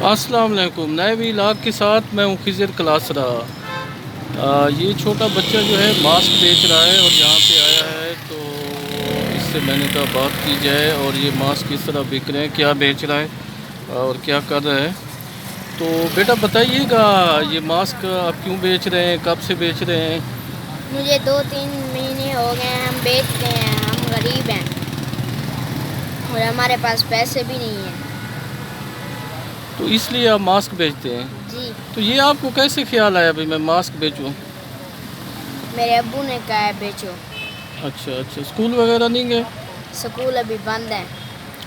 السلام علیکم، نئے ویلاگ کے ساتھ میں ہوں خضر کلاسرا۔ یہ چھوٹا بچہ جو ہے ماسک بیچ رہا ہے اور یہاں پہ آیا ہے، تو اس سے میں نے کہا بات کی جائے اور یہ ماسک کس طرح بک رہے ہیں، کیا بیچ رہا ہے اور کیا کر رہا ہے۔ تو بیٹا بتائیے گا یہ ماسک آپ کیوں بیچ رہے ہیں، کب سے بیچ رہے ہیں؟ مجھے 2-3 مہینے ہو گئے ہیں، ہم بیچتے ہیں، ہم غریب ہیں اور ہمارے پاس پیسے بھی نہیں ہیں، تو اس لیے آپ ماسک بیچتے ہیں؟ جی۔ تو یہ آپ کو کیسے خیال آیا بھائی میں ماسک بیچوں؟ میرے ابو نے کہا ہے بیچو۔ اچھا، اسکول وغیرہ نہیں گئے؟ سکول ابھی بند ہے۔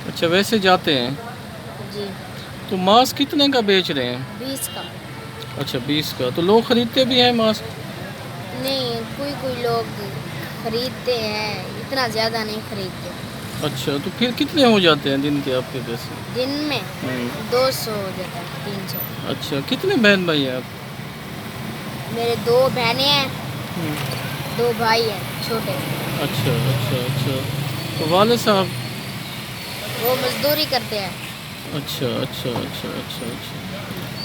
اچھا، ویسے جاتے ہیں؟ جی۔ تو ماسک کتنے کا بیچ رہے ہیں؟ 20 کا۔ اچھا، 20 کا۔ تو لوگ خریدتے بھی ہیں ماسک؟ نہیں، کوئی لوگ خریدتے ہیں، اتنا زیادہ نہیں خریدتے۔ اچھا، تو پھر کتنے ہو جاتے ہیں دن کے آپ کے پیسے؟ دن میں 200 ہو جاتا ہے، 300۔ اچھا، کتنے بہن بھائی ہیں آپ؟ میرے 2 بہنیں ہیں، 2 بھائی ہیں چھوٹے۔ اچھا۔ تو والد صاحب؟ وہ مزدوری کرتے ہیں۔ اچھا۔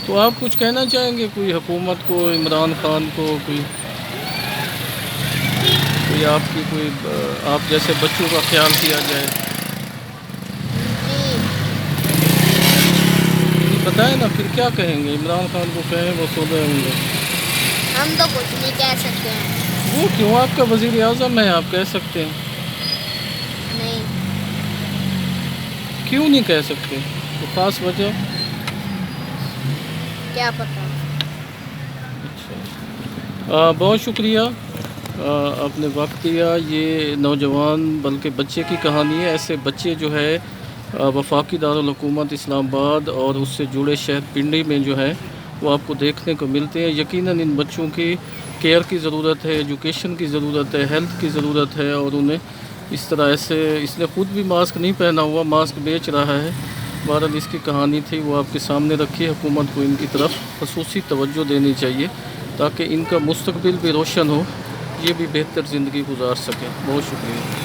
تو آپ کچھ کہنا چاہیں گے کوئی حکومت کو، عمران خان کو، کوئی آپ جیسے بچوں کا خیال کیا جائے؟ جی۔ بتائیں نا، پھر کیا کہیں گے؟ عمران خان کو کہیں وہ سن رہے ہوں گے۔ ہم تو کچھ نہیں کہہ سکتے ہیں۔ وہ کیوں؟ آپ کا وزیر اعظم ہے، آپ کہہ سکتے ہیں۔ نہیں۔ کیوں نہیں کہہ سکتے؟ تو خاص وجہ؟ کیا پتہ۔ اچھا، بہت شکریہ، آپ نے وقت دیا۔ یہ نوجوان بلکہ بچے کی کہانی ہے۔ ایسے بچے جو ہے وفاقی دارالحکومت اسلام آباد اور اس سے جڑے شہر پنڈی میں جو ہے وہ آپ کو دیکھنے کو ملتے ہیں۔ یقیناً ان بچوں کی کیئر کی ضرورت ہے، ایجوکیشن کی ضرورت ہے، ہیلتھ کی ضرورت ہے، اور انہیں اس طرح اس نے خود بھی ماسک نہیں پہنا ہوا، ماسک بیچ رہا ہے۔ بہرحال اس کی کہانی تھی، وہ آپ کے سامنے رکھی۔ حکومت کو ان کی طرف خصوصی توجہ دینی چاہیے تاکہ ان کا مستقبل بھی روشن ہو، یہ بھی بہتر زندگی گزار سکیں۔ بہت شکریہ۔